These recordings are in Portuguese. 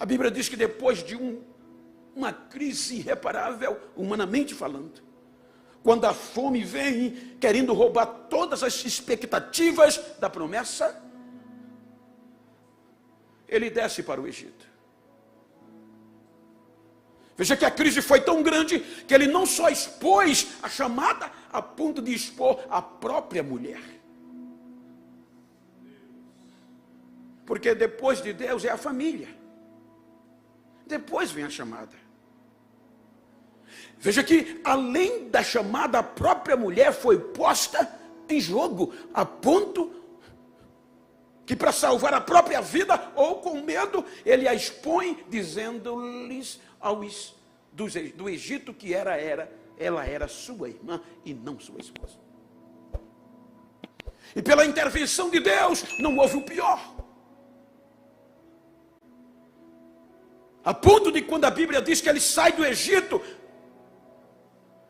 Bíblia diz que depois de uma crise irreparável, humanamente falando, quando a fome vem querendo roubar todas as expectativas da promessa, ele desce para o Egito. Veja que a crise foi tão grande que ele não só expôs a chamada, a ponto de expor a própria mulher. Porque depois de Deus é a família. Depois vem a chamada. Veja que além da chamada, a própria mulher foi posta em jogo, a ponto que para salvar a própria vida, ou com medo, ele a expõe, dizendo-lhes do Egito que ela era sua irmã e não sua esposa. E pela intervenção de Deus, não houve o pior. A ponto de quando a Bíblia diz que ele sai do Egito,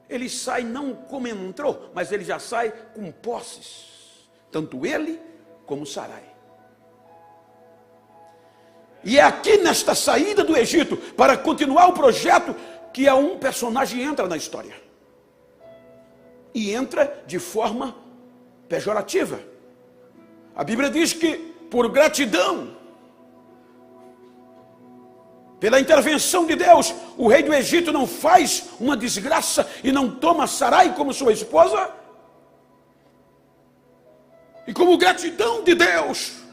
ele sai não como entrou, mas ele já sai com posses. Tanto ele como Sarai. E é aqui nesta saída do Egito, para continuar o projeto, que um personagem entra na história. E entra de forma pejorativa. A Bíblia diz que por gratidão, pela intervenção de Deus, o rei do Egito não faz uma desgraça e não toma Sarai como sua esposa. E como gratidão de Deus,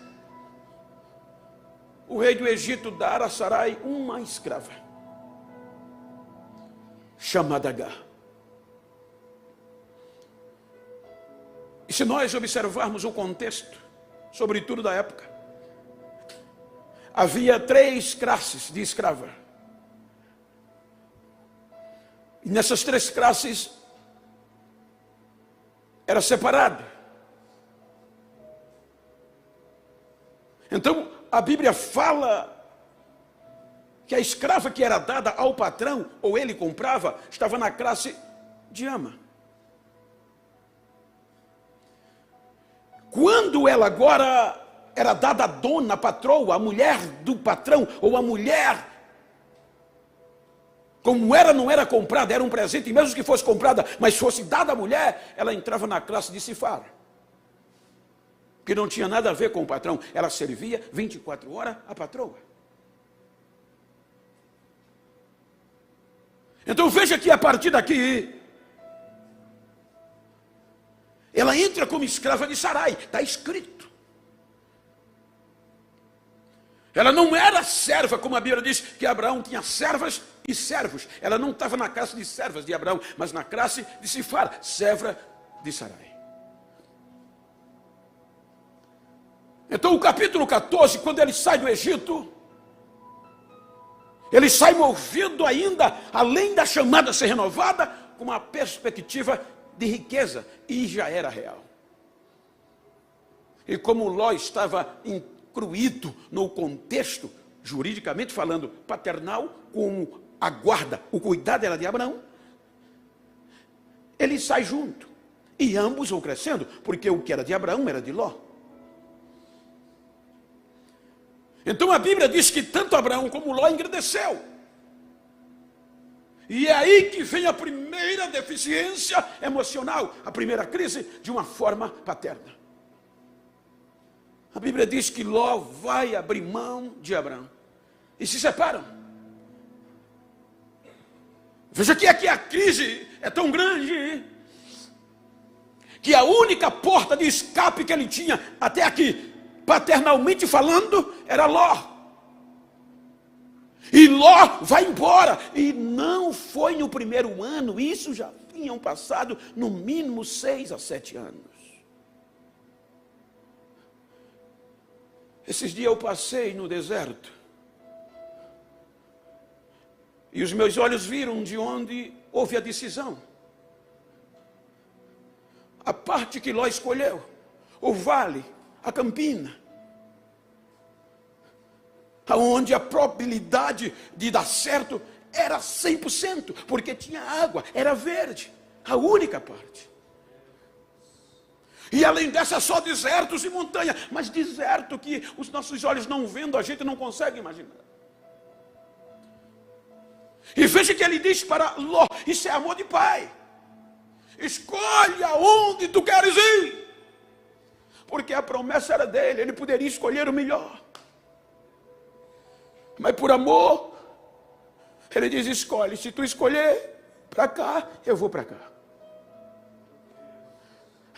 o rei do Egito dá a Sarai uma escrava, chamada Agar. E se nós observarmos o contexto, sobretudo da época, havia 3 classes de escrava. E nessas 3 classes era separada. Então, a Bíblia fala que a escrava que era dada ao patrão, ou ele comprava, estava na classe de ama. Quando ela agora era dada a dona, a patroa, a mulher do patrão, ou a mulher, como não era comprada, era um presente, e mesmo que fosse comprada, mas fosse dada à mulher, ela entrava na classe de Sifar, que não tinha nada a ver com o patrão, ela servia 24 horas a patroa. Então veja que a partir daqui, ela entra como escrava de Sarai, está escrito. Ela não era serva, como a Bíblia diz que Abraão tinha servas e servos. Ela não estava na classe de servas de Abraão, mas na classe de Sifar, serva de Sarai. Então o capítulo 14, quando ele sai do Egito, ele sai movido ainda, além da chamada ser renovada, com uma perspectiva de riqueza, e já era real. E como Ló estava incluído no contexto, juridicamente falando, paternal, com a guarda, o cuidado era de Abraão, ele sai junto, e ambos vão crescendo, porque o que era de Abraão era de Ló. Então a Bíblia diz que tanto Abraão como Ló engrandeceu. E é aí que vem a primeira deficiência emocional, a primeira crise de uma forma paterna. A Bíblia diz que Ló vai abrir mão de Abraão e se separam. Veja que aqui a crise é tão grande que a única porta de escape que ele tinha até aqui, paternalmente falando, era Ló. E Ló vai embora. E não foi no primeiro ano, isso já tinham passado no mínimo 6 a 7 anos. Esses dias eu passei no deserto. E os meus olhos viram de onde houve a decisão. A parte que Ló escolheu, o vale, a campina, onde a probabilidade de dar certo era 100%, porque tinha água, era verde, a única parte. E além dessa, só desertos e montanha, mas deserto que os nossos olhos não vendo, a gente não consegue imaginar. E veja que ele diz para Ló: isso é amor de pai. Escolhe aonde tu queres ir. Porque a promessa era dele, ele poderia escolher o melhor. Mas por amor, ele diz: escolhe. Se tu escolher para cá, eu vou para cá.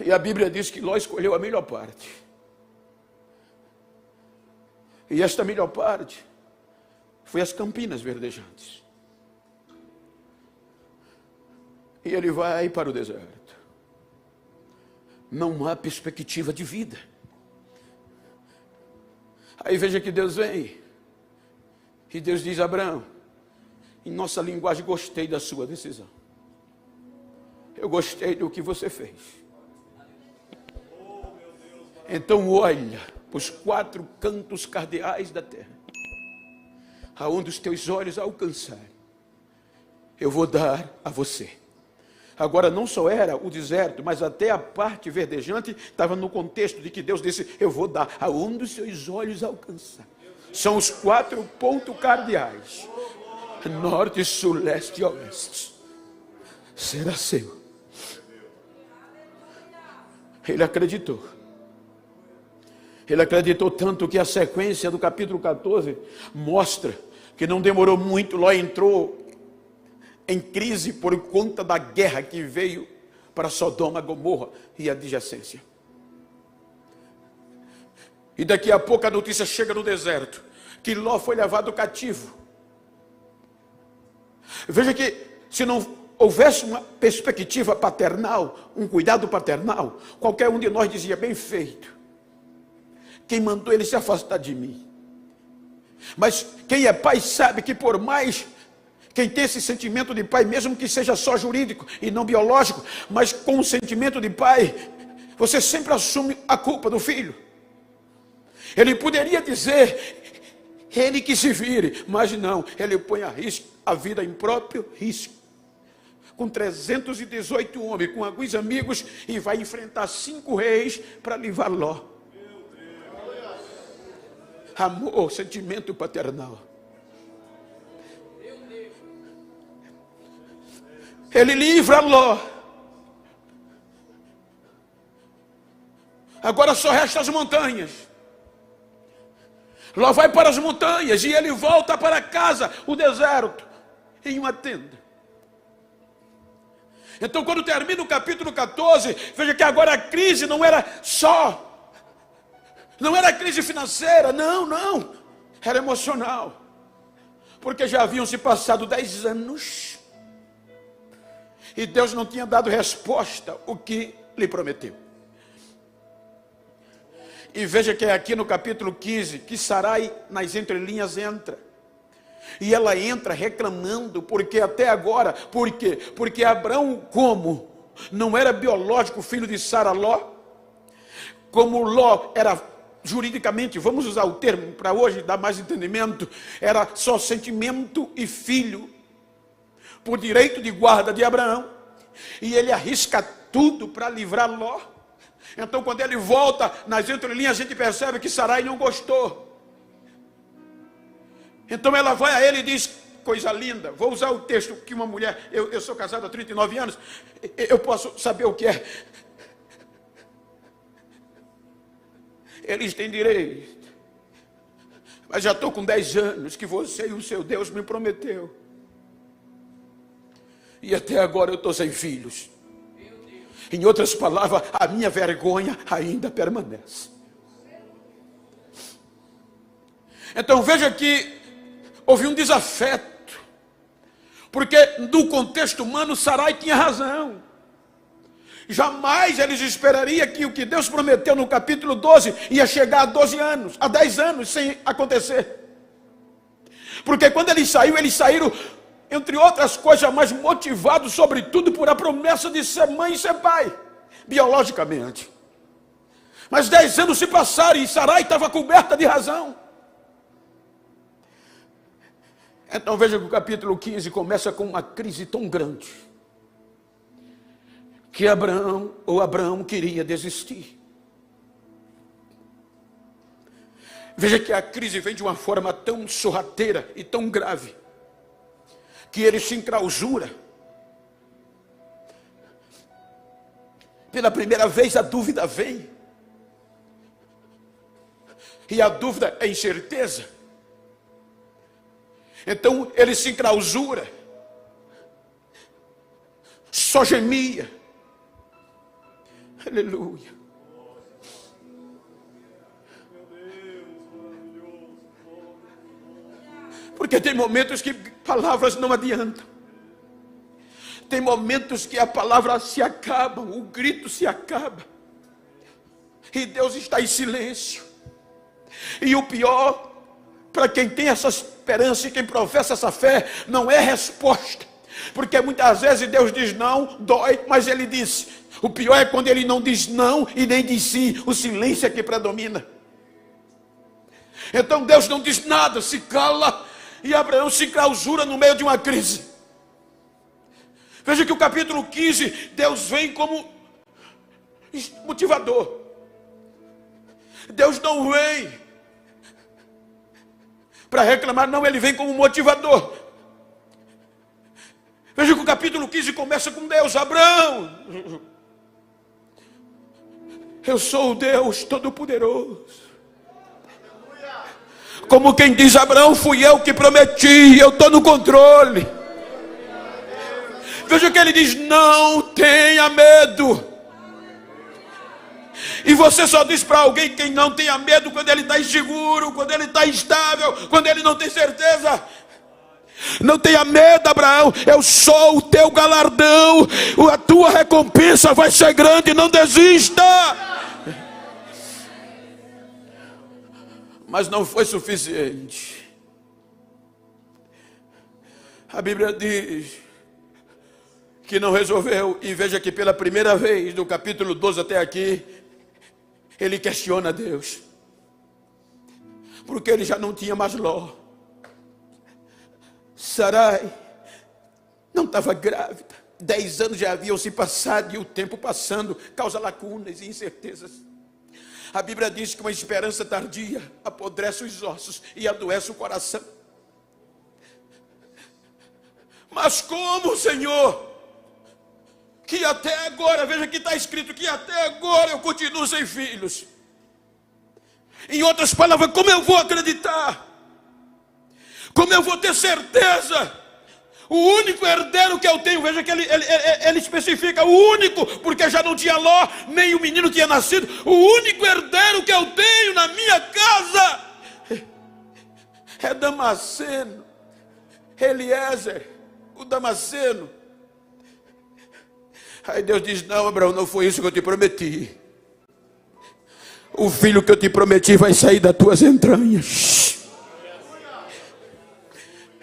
E a Bíblia diz que Ló escolheu a melhor parte. E esta melhor parte foi as campinas verdejantes. E ele vai para o deserto. Não há perspectiva de vida. Aí veja que Deus vem. E Deus diz a Abraão, em nossa linguagem: gostei da sua decisão. Eu gostei do que você fez. Então olha para os 4 cantos cardeais da terra. Aonde os teus olhos alcançarem, eu vou dar a você. Agora, não só era o deserto, mas até a parte verdejante estava no contexto de que Deus disse: eu vou dar aonde os seus olhos alcançarem. São os 4 pontos cardeais: norte, sul, leste e oeste. Será seu. Ele acreditou. Ele acreditou tanto que a sequência do capítulo 14 mostra que não demorou muito. Ló entrou em crise por conta da guerra que veio para Sodoma, Gomorra e adjacência. E daqui a pouco a notícia chega no deserto que Ló foi levado cativo. Veja que se não houvesse uma perspectiva paternal, um cuidado paternal, qualquer um de nós dizia: bem feito, quem mandou ele se afastar de mim? Mas quem é pai sabe que por mais, quem tem esse sentimento de pai, mesmo que seja só jurídico e não biológico, mas com o sentimento de pai, você sempre assume a culpa do filho. Ele poderia dizer: ele que se vire, mas não, ele põe a risco a vida em próprio risco. Com 318 homens, com alguns amigos, e vai enfrentar 5 reis para livrar Ló. Amor, sentimento paternal. Ele livra Ló. Agora só restam as montanhas. Ló vai para as montanhas e ele volta para casa, o deserto, em uma tenda. Então, quando termina o capítulo 14, veja que agora a crise não era crise financeira, não, era emocional. Porque já haviam se passado 10 anos e Deus não tinha dado resposta o que lhe prometeu. E veja que é aqui no capítulo 15 que Sarai, nas entrelinhas, entra. E ela entra reclamando, porque até agora, por quê? Porque Abraão, como não era biológico filho de Sara, Ló, como Ló era juridicamente, vamos usar o termo para hoje dar mais entendimento, era só sentimento e filho, por direito de guarda de Abraão, e ele arrisca tudo para livrar Ló. Então, quando ele volta nas entrelinhas, a gente percebe que Sarai não gostou. Então ela vai a ele e diz: coisa linda, vou usar o texto que uma mulher, eu sou casado há 39 anos, eu posso saber o que é. Eles têm direito, mas já estou com 10 anos que você e o seu Deus me prometeu, e até agora eu estou sem filhos. Em outras palavras, a minha vergonha ainda permanece. Então veja que houve um desafeto, porque no contexto humano Sarai tinha razão. Jamais eles esperariam que o que Deus prometeu no capítulo 12 ia chegar a 12 anos, a 10 anos sem acontecer. Porque quando eles saíram, entre outras coisas, mais motivados sobretudo por a promessa de ser mãe e ser pai, biologicamente. Mas 10 anos se passaram e Sarai estava coberta de razão. Então veja que o capítulo 15 começa com uma crise tão grande que Abraão queria desistir. Veja que a crise vem de uma forma tão sorrateira e tão grave que ele se enclausura. Pela primeira vez a dúvida vem. E a dúvida é incerteza. Então ele se enclausura. Só gemia. Aleluia. Porque tem momentos que palavras não adiantam. Tem momentos que a palavra se acaba, o grito se acaba. E Deus está em silêncio. E o pior, para quem tem essa esperança e quem professa essa fé, não é resposta. Porque muitas vezes Deus diz não, dói, mas Ele diz. O pior é quando Ele não diz não e nem diz sim. O silêncio é que predomina. Então Deus não diz nada, se cala. E Abraão se clausura no meio de uma crise. Veja que o capítulo 15, Deus vem como motivador. Deus não vem para reclamar, não, Ele vem como motivador. Veja que o capítulo 15 começa com Deus: Abraão, eu sou o Deus Todo-Poderoso. Como quem diz: Abraão, fui eu que prometi, eu estou no controle. Veja que ele diz: não tenha medo. E você só diz para alguém quem não tenha medo quando ele está inseguro, quando ele está instável, quando ele não tem certeza. Não tenha medo, Abraão, eu sou o teu galardão, a tua recompensa vai ser grande, não desista. Mas não foi suficiente. A Bíblia diz que não resolveu. E veja que pela primeira vez, do capítulo 12 até aqui, ele questiona Deus. Porque ele já não tinha mais Ló. Sarai não estava grávida. 10 anos já haviam se passado e o tempo passando causa lacunas e incertezas. A Bíblia diz que uma esperança tardia apodrece os ossos e adoece o coração. Mas como, Senhor, que até agora, veja que está escrito que até agora eu continuo sem filhos. Em outras palavras, como eu vou acreditar? Como eu vou ter certeza? O único herdeiro que eu tenho, veja que ele especifica o único, porque já não tinha Ló, nem o menino tinha nascido. O único herdeiro que eu tenho na minha casa é Damasceno, Eliezer, o Damasceno. Aí Deus diz: não, Abraão, não foi isso que eu te prometi. O filho que eu te prometi vai sair das tuas entranhas.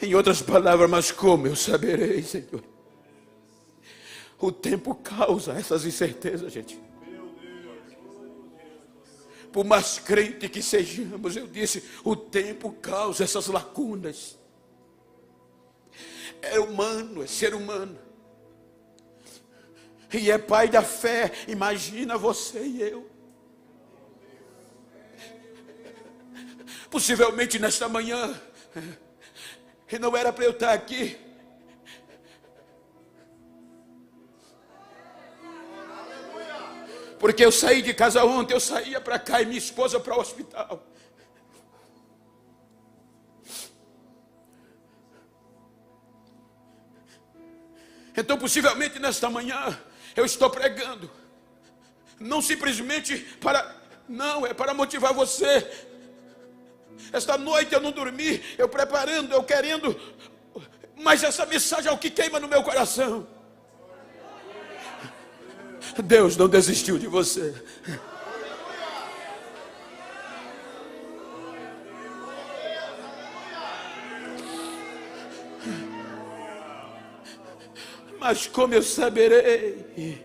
Em outras palavras, mas como eu saberei, Senhor? O tempo causa essas incertezas, gente. Por mais crente que sejamos, eu disse, o tempo causa essas lacunas. É humano, é ser humano. E é pai da fé. Imagina você e eu. Possivelmente nesta manhã, e não era para eu estar aqui. Porque eu saí de casa ontem, eu saía para cá e minha esposa para o hospital. Então possivelmente nesta manhã eu estou pregando. Não simplesmente para... Não, é para motivar você. Esta noite eu não dormi, eu preparando, eu querendo, mas essa mensagem é o que queima no meu coração. Deus não desistiu de você. Mas como eu saberei?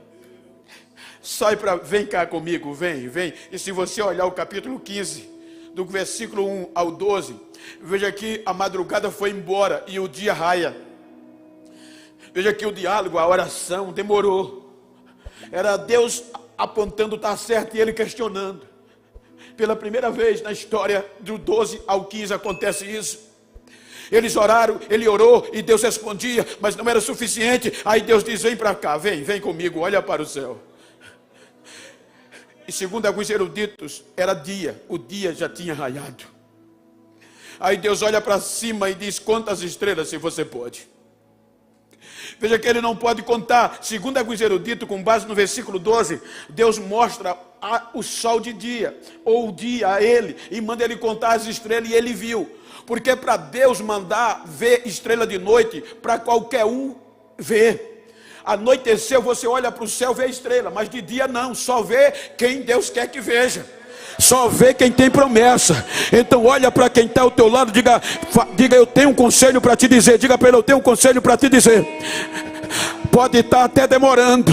Vem cá comigo, vem. E se você olhar o capítulo 15, do versículo 1 ao 12, veja que a madrugada foi embora e o dia raia. Veja que o diálogo, a oração demorou. Era Deus apontando está certo e ele questionando. Pela primeira vez na história do 12 ao 15 acontece isso. Eles oraram, ele orou e Deus respondia, mas não era suficiente. Aí Deus diz: vem para cá, vem comigo, olha para o céu. E segundo alguns eruditos, era dia, o dia já tinha raiado. Aí Deus olha para cima e diz: conta as estrelas se você pode. Veja que ele não pode contar. Segundo alguns eruditos, com base no versículo 12, Deus mostra o sol de dia, ou o dia a ele, e manda ele contar as estrelas, e ele viu. Porque para Deus mandar ver estrela de noite, para qualquer um ver. Anoiteceu, você olha para o céu, vê estrela, mas de dia não, só vê quem Deus quer que veja. Só vê quem tem promessa. Então olha para quem está ao teu lado, diga, eu tenho um conselho para te dizer. Diga para ele: eu tenho um conselho para te dizer. Pode estar até demorando,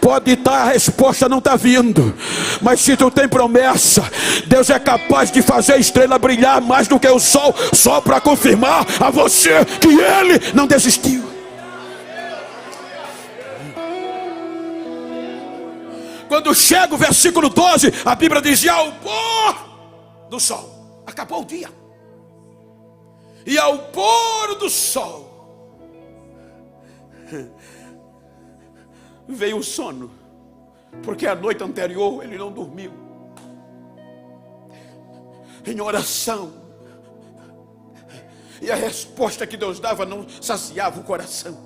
pode estar a resposta não está vindo, mas se tu tem promessa, Deus é capaz de fazer a estrela brilhar mais do que o sol, só para confirmar a você que ele não desistiu. Quando chega o versículo 12, a Bíblia diz: ao pôr do sol, acabou o dia, e ao pôr do sol veio o sono, porque a noite anterior ele não dormiu, em oração, e a resposta que Deus dava não saciava o coração.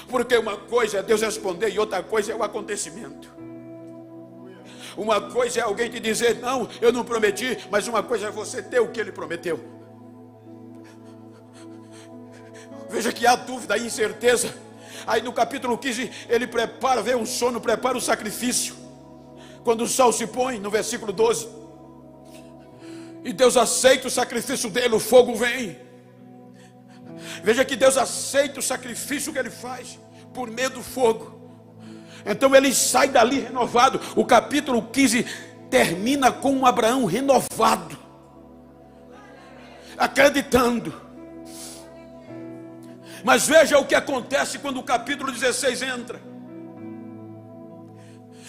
Porque uma coisa é Deus responder e outra coisa é o acontecimento. Uma coisa é alguém te dizer: não, eu não prometi, mas uma coisa é você ter o que ele prometeu. Veja que há dúvida e incerteza. Aí no capítulo 15 ele prepara, vê um sono, prepara o sacrifício. Quando o sol se põe, no versículo 12, e Deus aceita o sacrifício dele, o fogo vem. Veja que Deus aceita o sacrifício que ele faz por meio do fogo. Então ele sai dali renovado. O capítulo 15 termina com um Abraão renovado, acreditando. Mas veja o que acontece quando o capítulo 16 entra.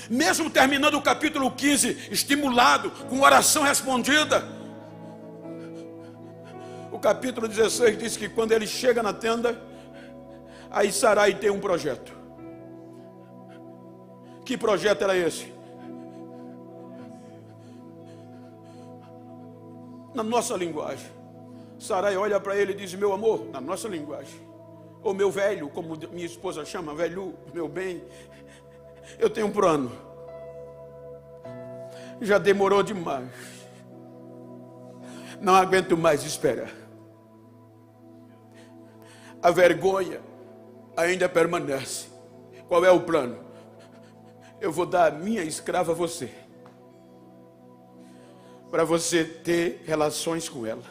Mesmo terminando o capítulo 15, estimulado, com oração respondida, o capítulo 16 diz que quando ele chega na tenda, aí Sarai tem um projeto. Que projeto era esse? Na nossa linguagem, Sarai olha para ele e diz: meu amor, na nossa linguagem, ou meu velho, como minha esposa chama, velho, meu bem, eu tenho um plano. Já demorou demais, não aguento mais esperar. A vergonha ainda permanece. Qual é o plano? Eu vou dar a minha escrava a você, para você ter relações com ela.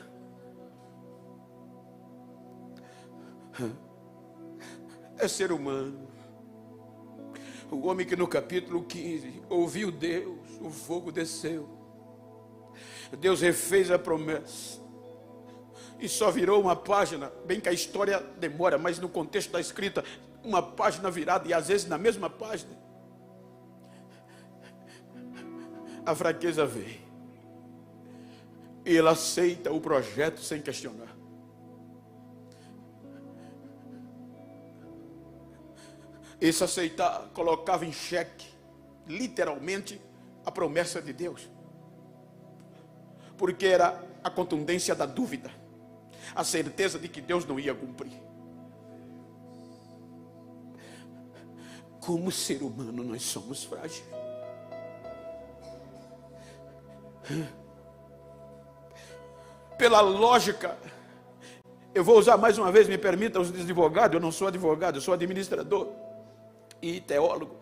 É ser humano. O homem que no capítulo 15 ouviu Deus, o fogo desceu, Deus refez a promessa, e só virou uma página. Bem que a história demora, mas no contexto da escrita, uma página virada, e às vezes na mesma página a fraqueza vem, e ele aceita o projeto sem questionar. Esse aceitar colocava em xeque, literalmente, a promessa de Deus, porque era a contundência da dúvida, a certeza de que Deus não ia cumprir. Como ser humano nós somos frágeis. Pela lógica, eu vou usar mais uma vez, me permita os advogados, eu não sou advogado, eu sou administrador e teólogo.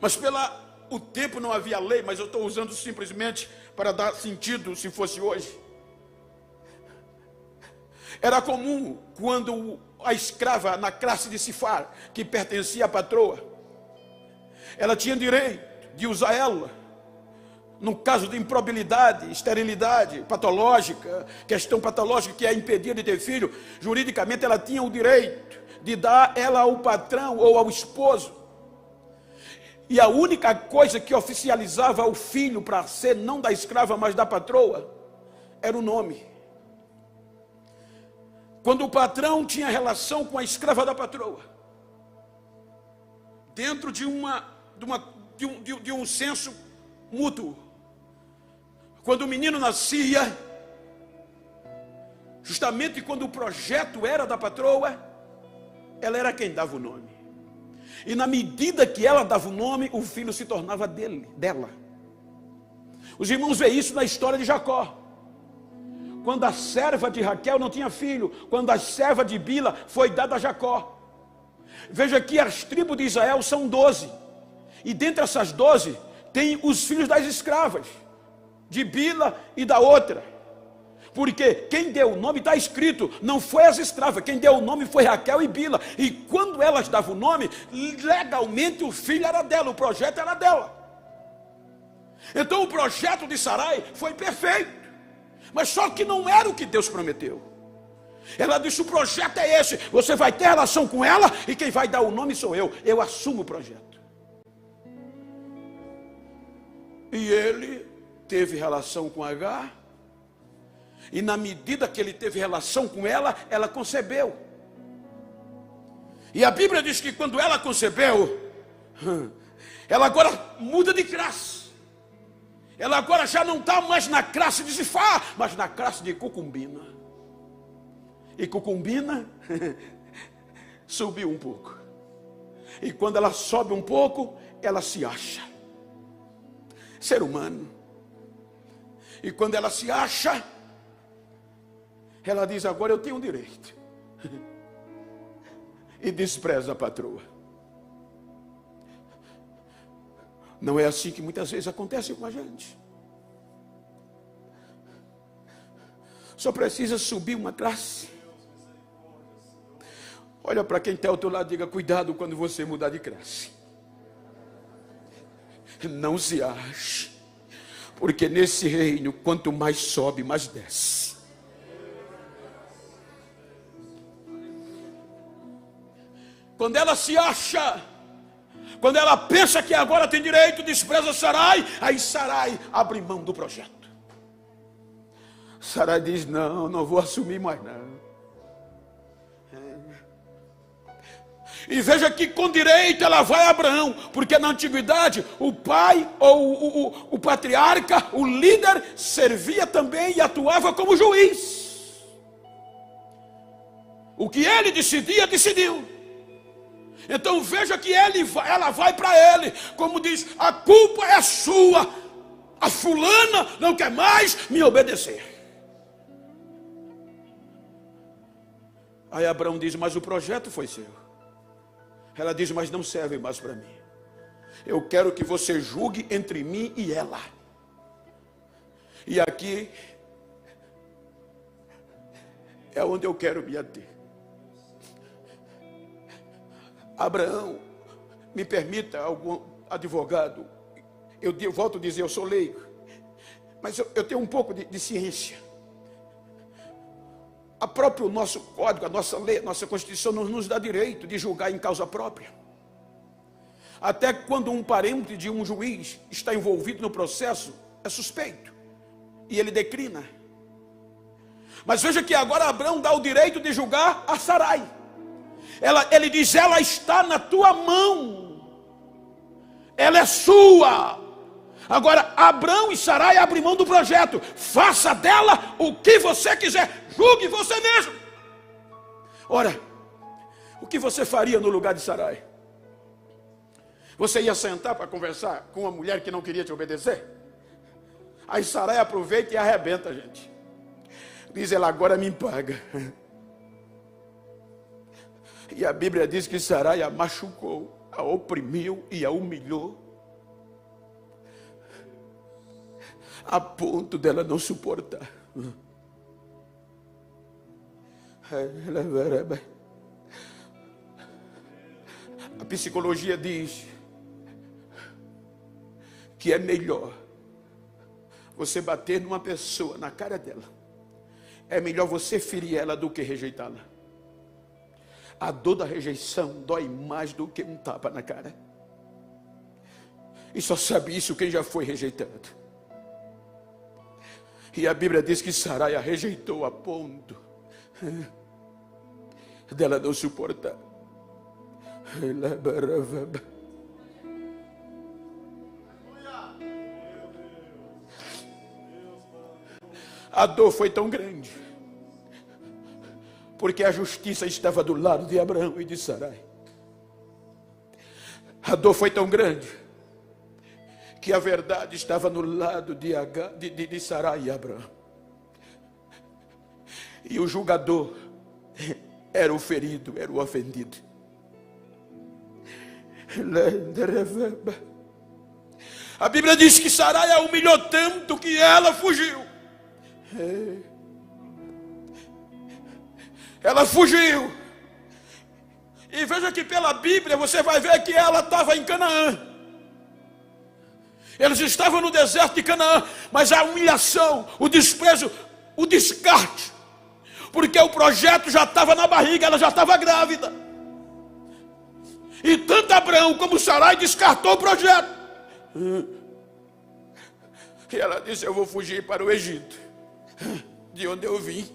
Mas o tempo não havia lei, mas eu estou usando simplesmente para dar sentido, se fosse hoje. Era comum quando a escrava na classe de Cifar, que pertencia à patroa, ela tinha direito de usar ela no caso de improbabilidade, esterilidade patológica, questão patológica que a impedia de ter filho. Juridicamente ela tinha o direito de dar ela ao patrão ou ao esposo. E a única coisa que oficializava o filho para ser não da escrava, mas da patroa, era o nome. Quando o patrão tinha relação com a escrava da patroa, dentro de um senso mútuo, quando o menino nascia, justamente quando o projeto era da patroa, ela era quem dava o nome. E na medida que ela dava o nome, o filho se tornava dela. Os irmãos veem isso na história de Jacó. Quando a serva de Raquel não tinha filho, quando a serva de Bila foi dada a Jacó. Veja que as tribos de Israel são 12. E dentre essas 12, tem os filhos das escravas, de Bila e da outra. Porque quem deu o nome, está escrito, não foi as escravas, quem deu o nome foi Raquel e Bila. E quando elas davam o nome, legalmente o filho era dela, o projeto era dela. Então o projeto de Sarai foi perfeito. Mas só que não era o que Deus prometeu. Ela disse, o projeto é esse, você vai ter relação com ela e quem vai dar o nome sou eu assumo o projeto. E ele teve relação com Agar, e na medida que ele teve relação com ela, ela concebeu. E a Bíblia diz que quando ela concebeu, ela agora muda de classe. Ela agora já não está mais na classe de Zifá, mas na classe de concubina. E concubina subiu um pouco. E quando ela sobe um pouco, ela se acha ser humano. E quando ela se acha, ela diz, agora eu tenho direito. E despreza a patroa. Não é assim que muitas vezes acontece com a gente. Só precisa subir uma classe. Olha para quem está ao teu lado e diga, cuidado quando você mudar de classe. Não se ache. Porque nesse reino, quanto mais sobe, mais desce. Quando ela se acha, quando ela pensa que agora tem direito, despreza Sarai, aí Sarai abre mão do projeto. Sarai diz, não vou assumir mais não. E veja que com direito ela vai a Abraão, porque na antiguidade o pai ou o patriarca, o líder, servia também e atuava como juiz. O que ele decidia, decidiu. Então veja que ela vai para ele, como diz, a culpa é sua, a fulana não quer mais me obedecer. Aí Abraão diz, mas o projeto foi seu. Ela diz, mas não serve mais para mim. Eu quero que você julgue entre mim e ela. E aqui é onde eu quero me ater. Abraão, me permita, algum advogado, eu volto a dizer, eu sou leigo, mas eu tenho um pouco de ciência. A próprio nosso código, a nossa lei, a nossa Constituição nos dá direito de julgar em causa própria. Até quando um parente de um juiz está envolvido no processo, é suspeito. E ele declina. Mas veja que agora Abraão dá o direito de julgar a Sarai. Ele diz, ela está na tua mão. Ela é sua. Agora, Abraão e Sarai abrem mão do projeto. Faça dela o que você quiser. Julgue você mesmo. Ora, o que você faria no lugar de Sarai? Você ia sentar para conversar com uma mulher que não queria te obedecer? Aí Sarai aproveita e arrebenta a gente. Diz ela, agora me paga. E a Bíblia diz que Sarai a machucou, a oprimiu e a humilhou, a ponto dela não suportar. A psicologia diz que é melhor você bater numa pessoa na cara dela. É melhor você ferir ela do que rejeitá-la. A dor da rejeição dói mais do que um tapa na cara. E só sabe isso quem já foi rejeitado. E a Bíblia diz que Sarai a rejeitou a ponto dela não suportar. A dor foi tão grande, porque a justiça estava do lado de Abraão e de Sarai. A dor foi tão grande, que a verdade estava no lado de Sarai e Abraão. E o julgador era o ferido, era o ofendido. A Bíblia diz que Sarai a humilhou tanto que ela fugiu. Ela fugiu. E veja que pela Bíblia você vai ver que ela estava em Canaã. Eles estavam no deserto de Canaã, mas a humilhação, o desprezo, o descarte, porque o projeto já estava na barriga, ela já estava grávida. E tanto Abraão como Sarai descartou o projeto. E ela disse: eu vou fugir para o Egito, de onde eu vim,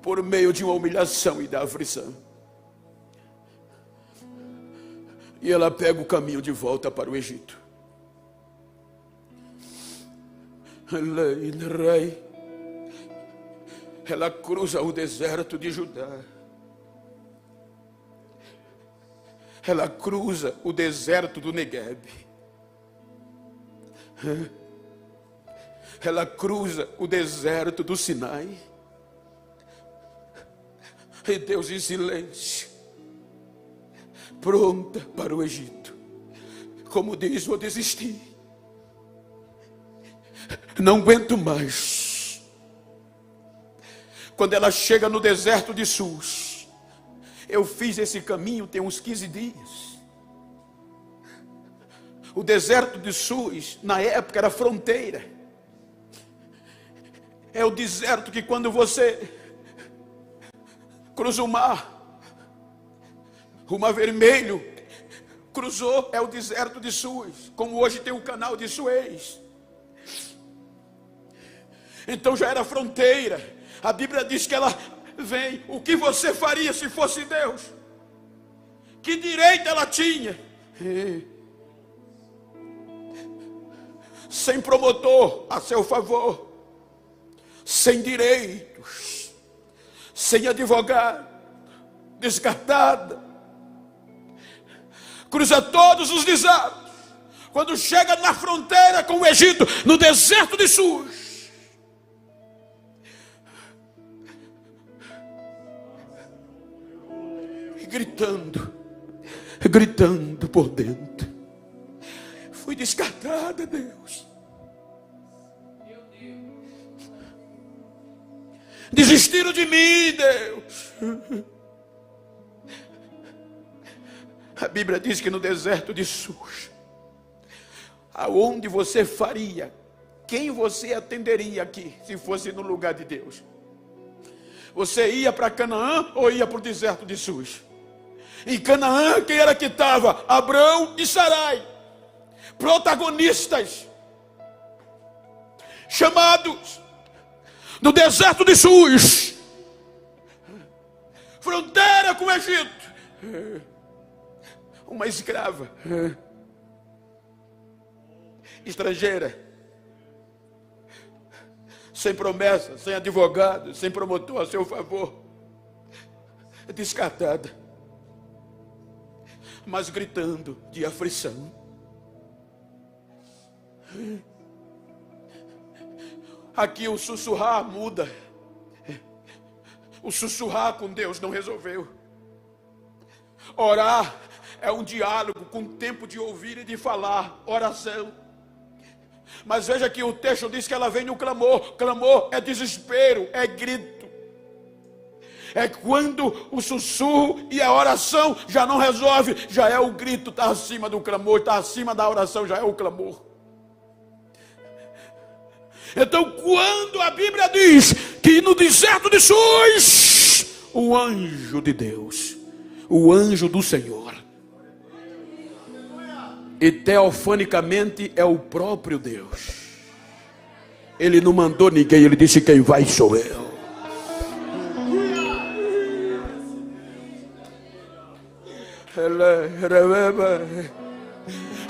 por meio de uma humilhação e da aflição. E ela pega o caminho de volta para o Egito. Ela cruza o deserto de Judá. Ela cruza o deserto do Negueb. Ela cruza o deserto do Sinai. E Deus em silêncio, pronta para o Egito. Como diz: vou desistir, não aguento mais. Quando ela chega no deserto de Sus, eu fiz esse caminho tem uns 15 dias. O deserto de Sus, na época, era fronteira. É o deserto que quando você cruza o mar vermelho, cruzou, é o deserto de Sus, como hoje tem o canal de Suez. Então já era fronteira. A Bíblia diz que ela vem. O que você faria se fosse Deus? Que direito ela tinha? Sem promotor a seu favor, sem direitos, sem advogado, descartada, cruza todos os desertos. Quando chega na fronteira com o Egito, no deserto de Sus, gritando por dentro: fui descartada, Deus. Desistiram de mim, Deus. A Bíblia diz que no deserto de Sus, aonde você faria, quem você atenderia aqui, se fosse no lugar de Deus? Você ia para Canaã ou ia para o deserto de Sus? Em Canaã, quem era que estava? Abraão e Sarai, protagonistas, chamados. No deserto de Sus, fronteira com o Egito, uma escrava, estrangeira, sem promessa, sem advogado, sem promotor a seu favor, descartada, mas gritando de aflição. Aqui o sussurrar muda. O sussurrar com Deus não resolveu. Orar é um diálogo com tempo de ouvir e de falar. Oração. Mas veja que o texto diz que ela vem no clamor. Clamor é desespero, é grito. É quando o sussurro e a oração já não resolve. Já é o grito, está acima do clamor. Está acima da oração, já é o clamor. Então, quando a Bíblia diz que no deserto de Sus, o anjo de Deus, o anjo do Senhor, E teofanicamente é o próprio Deus. Ele não mandou ninguém, ele disse: quem vai sou eu.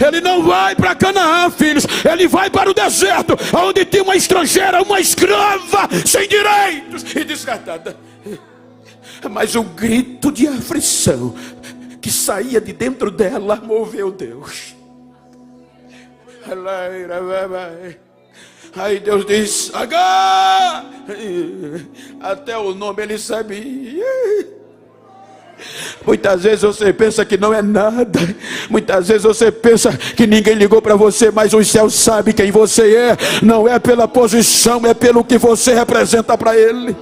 Ele não vai para Canaã, filhos. Ele vai para o deserto, onde tem uma estrangeira, uma escrava, sem direitos e descartada. Mas o grito de aflição que saía de dentro dela moveu Deus. Aí Deus diz: Agar. Até o nome ele sabia. Muitas vezes você pensa que não é nada. Muitas vezes você pensa que ninguém ligou para você, mas os céus sabem quem você é. Não é pela posição, é pelo que você representa para ele.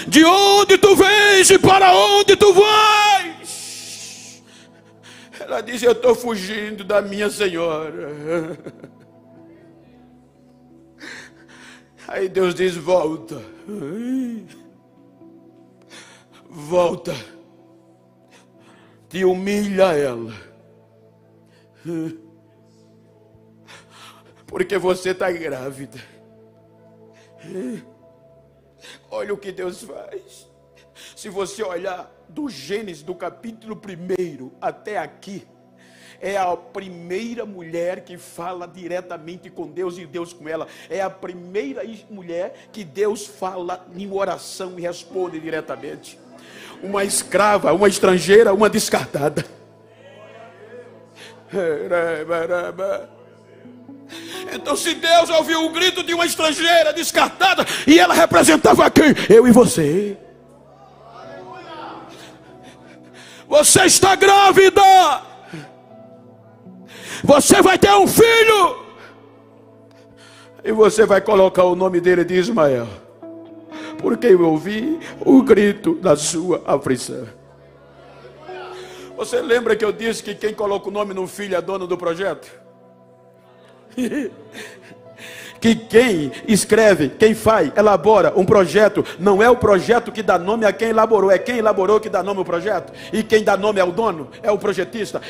De onde tu vens e para onde tu vais? Ela diz: eu estou fugindo da minha senhora. Aí Deus diz: volta. Volta. Te humilha ela. Porque você está grávida. Olha o que Deus faz. Se você olhar do Gênesis, do capítulo 1 até aqui, é a primeira mulher que fala diretamente com Deus e Deus com ela. É a primeira mulher que Deus fala em oração e responde diretamente. Uma escrava, uma estrangeira, uma descartada. Então, se Deus ouviu o grito de uma estrangeira descartada, e ela representava quem? Eu e você. Você está grávida. Você vai ter um filho. E você vai colocar o nome dele de Ismael, porque eu ouvi o grito da sua aflição. Você lembra que eu disse que quem coloca o nome no filho é dono do projeto? Que quem escreve, quem faz, elabora um projeto, não é o projeto que dá nome a quem elaborou, é quem elaborou que dá nome ao projeto. E quem dá nome é o dono, é o projetista.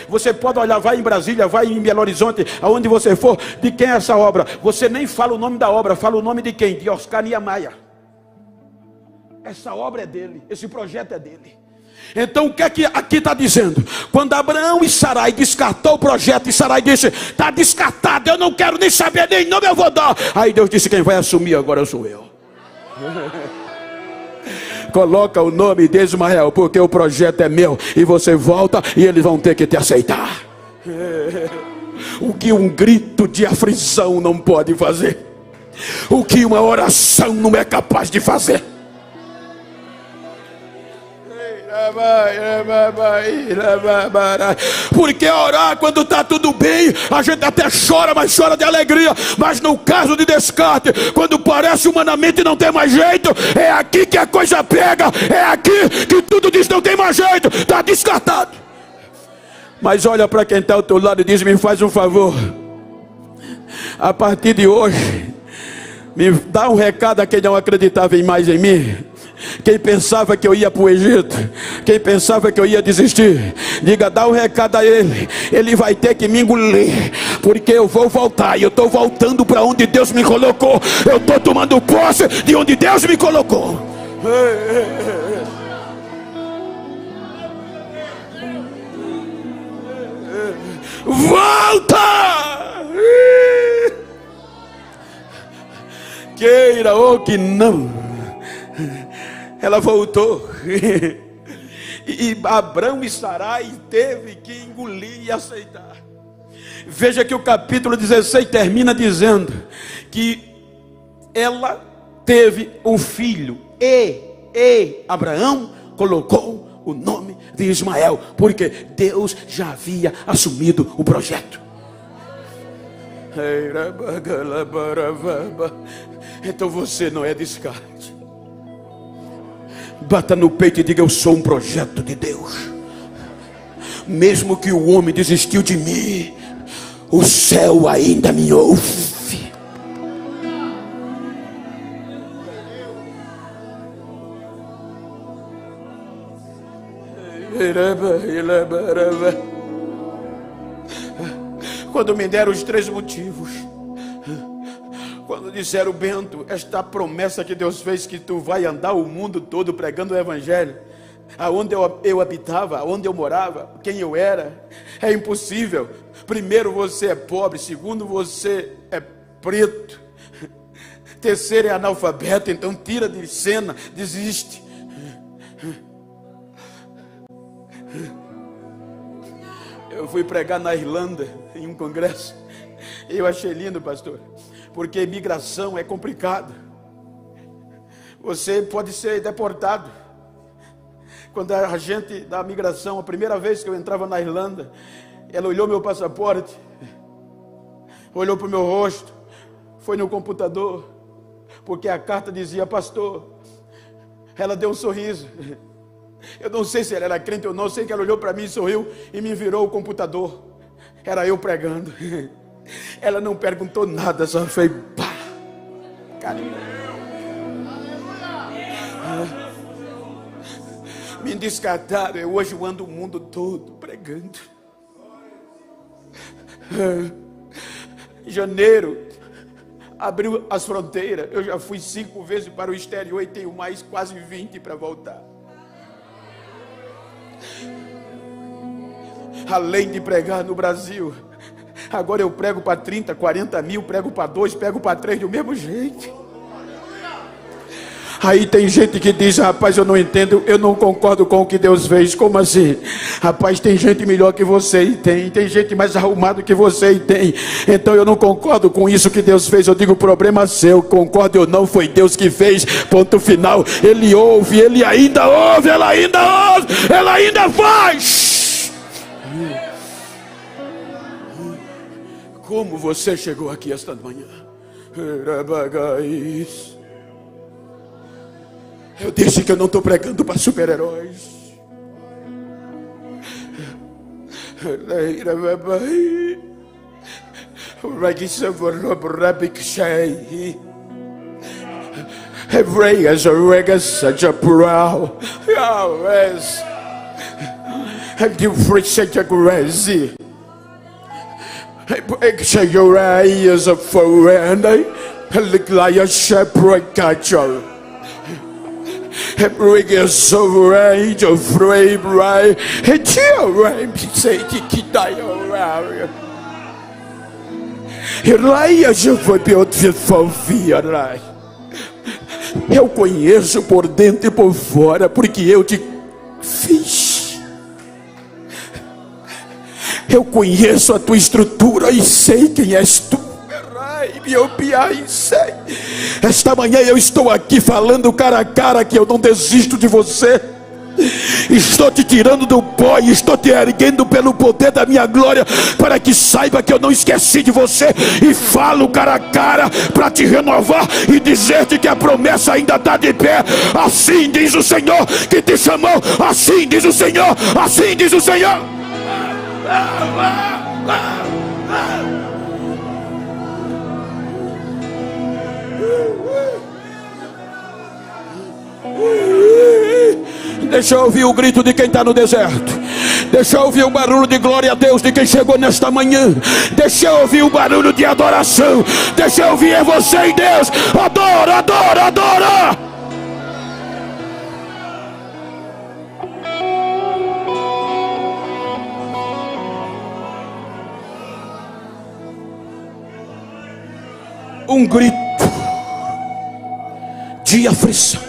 Você pode olhar, vai em Brasília, vai em Belo Horizonte, aonde você for, de quem é essa obra. Você nem fala o nome da obra, fala o nome de quem? De Oscar Niemeyer. Essa obra é dele, esse projeto é dele. Então o que é que aqui está dizendo? Quando Abraão e Sarai descartou o projeto, e Sarai disse: está descartado, eu não quero nem saber, nem nome eu vou dar. Aí Deus disse: quem vai assumir agora sou eu. Coloca o nome de Ismael, porque o projeto é meu. E você volta e eles vão ter que te aceitar. O que um grito de aflição não pode fazer, o que uma oração não é capaz de fazer. Porque orar quando está tudo bem, a gente até chora, mas chora de alegria. Mas no caso de descarte, quando parece humanamente não tem mais jeito, é aqui que a coisa pega. É aqui que tudo diz não tem mais jeito, está descartado. Mas olha para quem está ao teu lado e diz: me faz um favor, a partir de hoje, me dá um recado a quem não acreditava mais em mim. Quem pensava que eu ia para o Egito, quem pensava que eu ia desistir, diga: dá um recado a ele. Ele vai ter que me engolir, porque eu vou voltar. E eu estou voltando para onde Deus me colocou. Eu estou tomando posse de onde Deus me colocou. Volta! Queira ou que não, ela voltou. E Abraão e Sarai teve que engolir e aceitar. Veja que o capítulo 16 termina dizendo que ela teve um filho e Abraão colocou o nome de Ismael, porque Deus já havia assumido o projeto. Então você não é descarte. Bata no peito e diga: eu sou um projeto de Deus. Mesmo que o homem desistiu de mim, o céu ainda me ouve. Quando me deram os 3 motivos, quando disseram: Bento, esta promessa que Deus fez, que tu vai andar o mundo todo pregando o evangelho, aonde eu habitava, aonde eu morava, quem eu era, é impossível. Primeiro, você é pobre. Segundo, você é preto. Terceiro, é analfabeto. Então tira de cena, desiste. Eu fui pregar na Irlanda em um congresso. Eu achei lindo, pastor, porque imigração é complicado. Você pode ser deportado. Quando a gente da migração, a primeira vez que eu entrava na Irlanda, ela olhou meu passaporte, olhou para o meu rosto, foi no computador, porque a carta dizia pastor. Ela deu um sorriso. Eu não sei se ela era crente ou não, sei que ela olhou para mim, sorriu e me virou o computador. Era eu pregando. Ela não perguntou nada, só foi pá. Me descartaram. Eu hoje ando o mundo todo pregando. Em janeiro abriu as fronteiras. Eu já fui 5 vezes para o exterior e tenho mais quase 20 para voltar. Além de pregar no Brasil, agora eu prego para 30, 40 mil, prego para 2, prego para 3, do mesmo jeito. Aí tem gente que diz: rapaz, eu não entendo, eu não concordo com o que Deus fez. Como assim? Rapaz, tem gente melhor que você e tem gente mais arrumada que você e tem. Então eu não concordo com isso que Deus fez. Eu digo: problema seu, concordo ou não, foi Deus que fez, ponto final. Ele ouve, ele ainda ouve, ela ainda ouve, ela ainda faz. Como você chegou aqui esta manhã? Eu disse que eu não estou pregando para super-heróis. Your eyes are for and I look like a shepherd catcher. Bring us right of frame right. And you right say que dá horário. Elijah foi beautiful right. Eu conheço por dentro e por fora, porque eu te fiz. Eu conheço a tua estrutura e sei quem és tu. Esta manhã eu estou aqui falando cara a cara que eu não desisto de você. Estou te tirando do pó e estou te erguendo pelo poder da minha glória, para que saiba que eu não esqueci de você. E falo cara a cara para te renovar e dizer-te que a promessa ainda está de pé. Assim diz o Senhor que te chamou. Assim diz o Senhor. Assim diz o Senhor. Deixa eu ouvir o grito de quem está no deserto. Deixa eu ouvir o barulho de glória a Deus de quem chegou nesta manhã. Deixa eu ouvir o barulho de adoração. Deixa eu ouvir, é você e Deus. Adora, adora, adora. Um grito de aflição,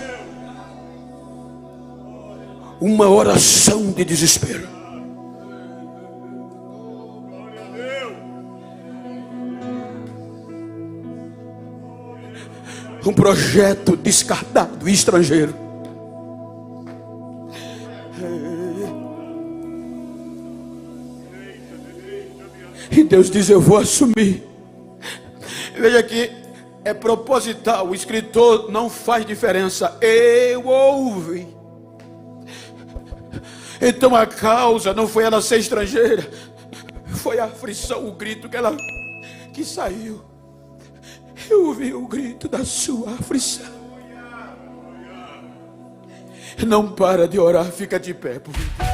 uma oração de desespero. Um projeto descartado, estrangeiro. E Deus diz: eu vou assumir. Veja que é proposital. O escritor não faz diferença. Eu ouvi. Então a causa não foi ela ser estrangeira, foi a aflição, o grito que saiu. Eu ouvi o grito da sua aflição. Não para de orar, fica de pé, por favor.